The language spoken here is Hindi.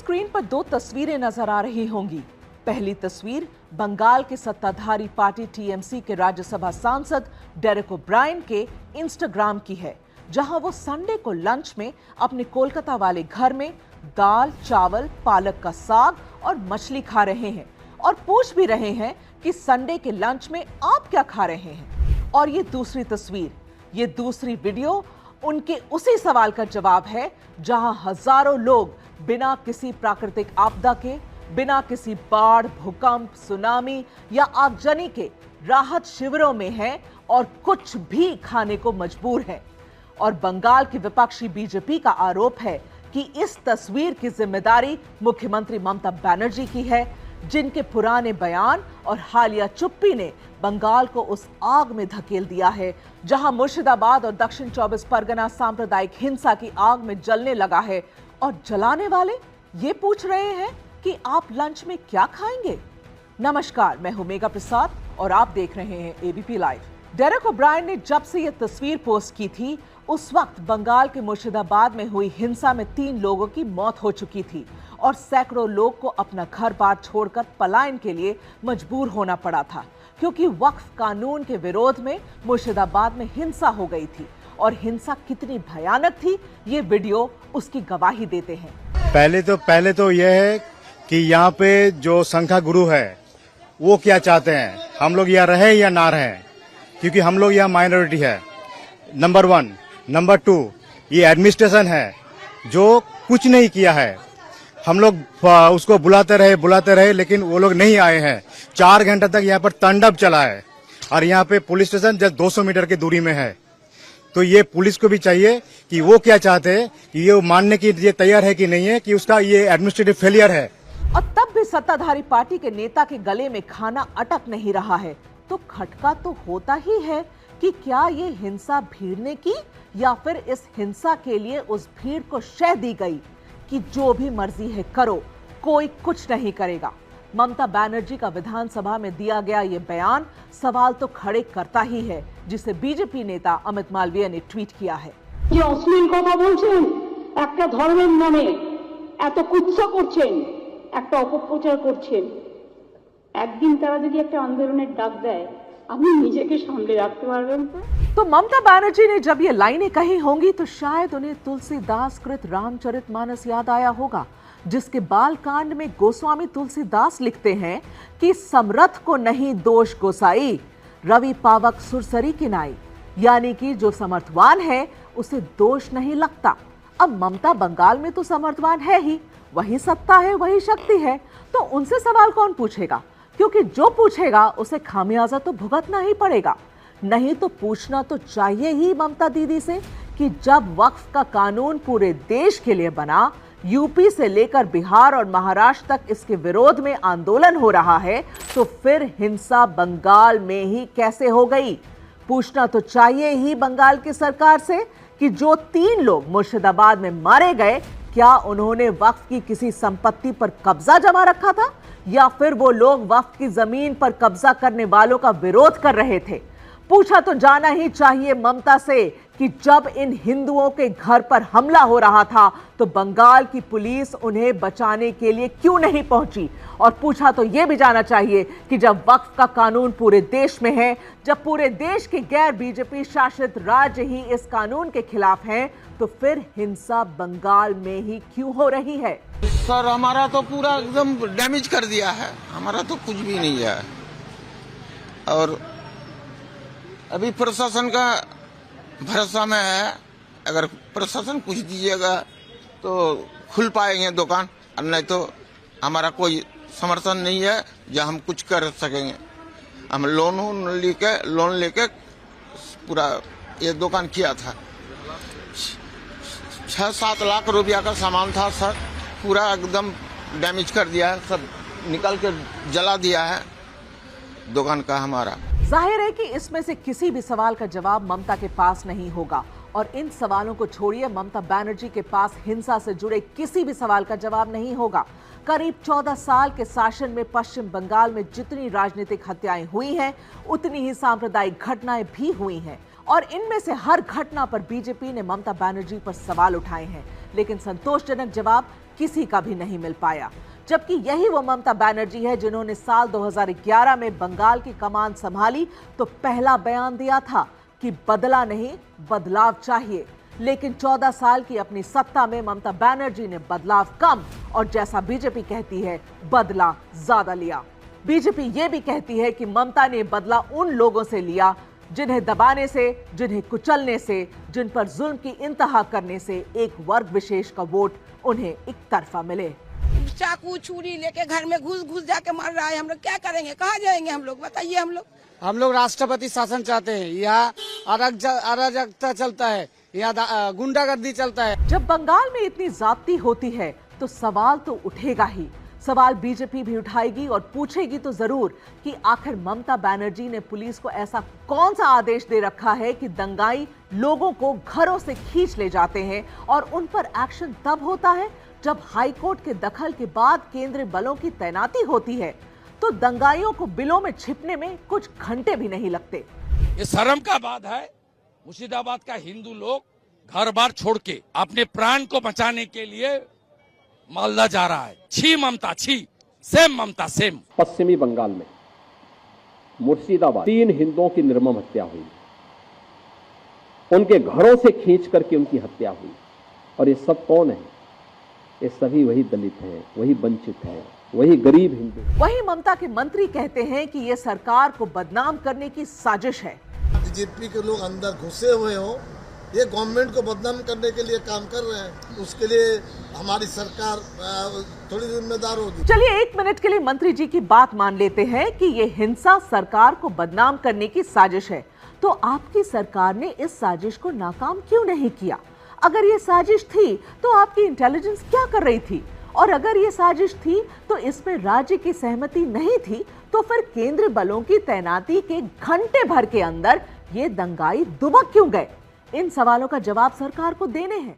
स्क्रीन पर दो तस्वीरें नजर आ रही होंगी। पहली तस्वीर बंगाल के सत्ताधारी पार्टी टीएमसी के राज्यसभा सांसद डेरेक ओब्रायन के इंस्टाग्राम की है, जहां वो संडे को लंच में अपने कोलकाता वाले घर में दाल, चावल, पालक का साग और मछली खा रहे हैं और पूछ भी रहे हैं कि संडे के लंच में आप क्या खा रहे हैं। और ये दूसरी तस्वीर, ये दूसरी वीडियो उनके उसी सवाल का जवाब है, जहां हजारों लोग बिना किसी प्राकृतिक आपदा के, बिना किसी बाढ़, भूकंप, सुनामी या आगजनी के राहत शिविरों में हैं और कुछ भी खाने को मजबूर हैं। और बंगाल की विपक्षी बीजेपी का आरोप है कि इस तस्वीर की जिम्मेदारी मुख्यमंत्री ममता बनर्जी की है, जिनके पुराने बयान और हालिया चुप्पी ने बंगाल को उस आग में धकेल दिया है, जहां मुर्शिदाबाद और दक्षिण 24 परगना सांप्रदायिक हिंसा की आग में जलने लगा है और जलाने वाले ये पूछ रहे हैं कि आप लंच में क्या खाएंगे। नमस्कार, मैं हूं मेघा प्रसाद और आप देख रहे हैं एबीपी लाइव। डेरेक ओब्रायन ने जब से यह तस्वीर पोस्ट की थी, उस वक्त बंगाल के मुर्शिदाबाद में हुई हिंसा में 3 लोगों की मौत हो चुकी थी और सैकड़ों लोग को अपना घर बार छोड़कर पलायन के लिए मजबूर होना पड़ा था, क्योंकि वक्फ कानून के विरोध में मुर्शिदाबाद में हिंसा हो गई थी। और हिंसा कितनी भयानक थी, ये वीडियो उसकी गवाही देते हैं। पहले तो यह है कि यहाँ पे जो संख्या गुरु है वो क्या चाहते हैं, हम लोग यहाँ रहे या ना रहे, क्योंकि हम लोग यहाँ माइनॉरिटी है, नंबर 1। नंबर 2, ये एडमिनिस्ट्रेशन है जो कुछ नहीं किया है। हम लोग उसको बुलाते रहे लेकिन वो लोग नहीं आए हैं। 4 घंटे तक यहाँ पर तांडव चला है और यहाँ पे पुलिस स्टेशन जस्ट 200 मीटर की दूरी में है। तो ये पुलिस को भी चाहिए कि वो क्या चाहते हैं, कि ये मानने की ये तैयार है कि नहीं है कि उसका ये एडमिनिस्ट्रेटिव फेलियर है। और तब भी सत्ताधारी पार्टी के नेता के गले में खाना अटक नहीं रहा है, तो खटका तो होता ही है कि क्या ये हिंसा भीड़ ने की या फिर इस हिंसा के लिए उस भीड़ को शह दी गई कि जो भी मर्जी है करो, कोई कुछ नहीं करेगा। ममता बनर्जी का विधानसभा में दिया गया ये बयान सवाल तो खड़े करता ही है, जिसे बीजेपी नेता अमित मालवीय ने ट्वीट किया है। যে অশ্লীল কথা বলছেন, একটা ধর্মের নামে এত কুৎসা করছেন, একটা অপপ্রচার করছেন, একদিন তারা যদি একটা আন্দোলনের ডাক দেয়, আপনি নিজেকে সামলে রাখতে পারবেন तो ममता बनर्जी ने जब ये लाइनें कही होंगी तो शायद उन्हें तुलसीदास कृत रामचरितमानस याद आया होगा, जिसके बाल कांड में गोस्वामी तुलसीदास लिखते हैं कि समरथ को नहीं दोष गोसाई, रवि पावक सुरसरी की नाई, यानी कि जो समर्थवान है उसे दोष नहीं लगता। अब ममता बंगाल में तो समर्थवान है ही, वही सत्ता है, वही शक्ति है, तो उनसे सवाल कौन पूछेगा, क्योंकि जो पूछेगा उसे खामियाजा तो भुगतना ही पड़ेगा। नहीं तो पूछना तो चाहिए ही ममता दीदी से कि जब वक्फ का कानून पूरे देश के लिए बना, यूपी से लेकर बिहार और महाराष्ट्र तक इसके विरोध में आंदोलन हो रहा है, तो फिर हिंसा बंगाल में ही कैसे हो गई। पूछना तो चाहिए ही बंगाल की सरकार से कि जो 3 लोग मुर्शिदाबाद में मारे गए, क्या उन्होंने वक्फ की किसी संपत्ति पर कब्जा जमा रखा था या फिर वो लोग वक्फ की जमीन पर कब्जा करने वालों का विरोध कर रहे थे। पूछा तो जाना ही चाहिए ममता से कि जब इन हिंदुओं के घर पर हमला हो रहा था तो बंगाल की पुलिस उन्हें बचाने के लिए क्यों नहीं पहुंची। और पूछा तो यह भी जाना चाहिए कि जब वक्फ का कानून पूरे देश में है, जब पूरे देश के गैर बीजेपी शासित राज्य ही इस कानून के खिलाफ हैं, तो फिर हिंसा बंगाल में ही क्यों हो रही है। सर, हमारा तो पूरा एकदम डैमेज कर दिया है, हमारा तो कुछ भी नहीं है। और अभी प्रशासन का भरोसा में है, अगर प्रशासन कुछ दीजिएगा तो खुल पाएंगे दुकान, और नहीं तो हमारा कोई समर्थन नहीं है जो हम कुछ कर सकेंगे। हम लोन लेके पूरा ये दुकान किया था। 6-7 लाख रुपया का सामान था सर, पूरा एकदम डैमेज कर दिया है, सब निकाल के जला दिया है दुकान का हमारा। जाहिर है कि इसमें से किसी भी सवाल का जवाब ममता के पास नहीं होगा और इन सवालों को छोड़िए, ममता बनर्जी के पास हिंसा से जुड़े किसी भी सवाल का जवाब नहीं होगा। करीब 14 साल के शासन में पश्चिम बंगाल में जितनी राजनीतिक हत्याएं हुई हैं, उतनी ही सांप्रदायिक घटनाएं भी हुई हैं और इनमें से हर घटना पर बीजेपी ने ममता बनर्जी पर सवाल उठाए हैं, लेकिन संतोषजनक जवाब किसी का भी नहीं मिल पाया, जबकि यही वो ममता बनर्जी है जिन्होंने साल 2011 में बंगाल की कमान संभाली तो पहला बयान दिया था कि बदला नहीं बदलाव चाहिए। लेकिन 14 साल की अपनी सत्ता में ममता बनर्जी ने बदलाव कम और जैसा बीजेपी कहती है बदला ज्यादा लिया। बीजेपी ये भी कहती है कि ममता ने बदला उन लोगों से लिया जिन्हें दबाने से, जिन्हें कुचलने से, जिन पर जुल्म की इंतहा करने से एक वर्ग विशेष का वोट उन्हें एक तरफा मिले। चाकू छुरी लेके घर में घुस जाके मार रहा है। हम लोग क्या करेंगे, कहाँ जाएंगे हम लोग, बताइए। हम लोग राष्ट्रपति शासन चाहते हैं। यहाँ अराजकता चलता है, यहाँ गुंडागर्दी चलता है। जब बंगाल में इतनी जाती होती है तो सवाल तो उठेगा ही। सवाल बीजेपी भी उठाएगी और पूछेगी तो जरूर कि आखिर ममता बनर्जी ने पुलिस को ऐसा कौन सा आदेश दे रखा है कि दंगाई लोगों को घरों से खींच ले जाते हैं और उन पर एक्शन तब होता है जब हाईकोर्ट के दखल के बाद केंद्रीय बलों की तैनाती होती है, तो दंगाइयों को बिलों में छिपने में कुछ घंटे भी नहीं लगते। ये शर्म का बात है, मुर्शिदाबाद का हिंदू लोग घर बार छोड़ के अपने प्राण को बचाने के लिए मालदा जा रहा है। छी ममता छी, सेम ममता सेम। पश्चिमी बंगाल में मुर्शिदाबाद 3 हिंदुओं की निर्मम हत्या हुई, उनके घरों से खींच करके उनकी हत्या हुई। और ये सब कौन है? ये सभी वही दलित हैं, वही वंचित हैं, वही गरीब हिंदू। वही ममता के मंत्री कहते हैं कि ये सरकार को बदनाम करने की साजिश है। बीजेपी के लोग अंदर घुसे हुए हो, ये गवर्नमेंट को बदनाम करने के लिए काम कर रहे हैं। उसके लिए हमारी सरकार थोड़ी जिम्मेदार होगी। चलिए 1 मिनट के लिए मंत्री जी की बात मान लेते हैं कि ये हिंसा सरकार को बदनाम करने की साजिश है। तो आपकी सरकार ने इस साजिश को नाकाम क्यों नहीं किया? अगर ये साजिश थी तो आपकी इंटेलिजेंस क्या कर रही थी? और अगर ये साजिश थी तो इसमें राज्य की सहमति नहीं थी, तो फिर केंद्रीय बलों की तैनाती के घंटे भर के अंदर ये दंगाई दुबक क्यों गए? इन सवालों का जवाब सरकार को देने हैं।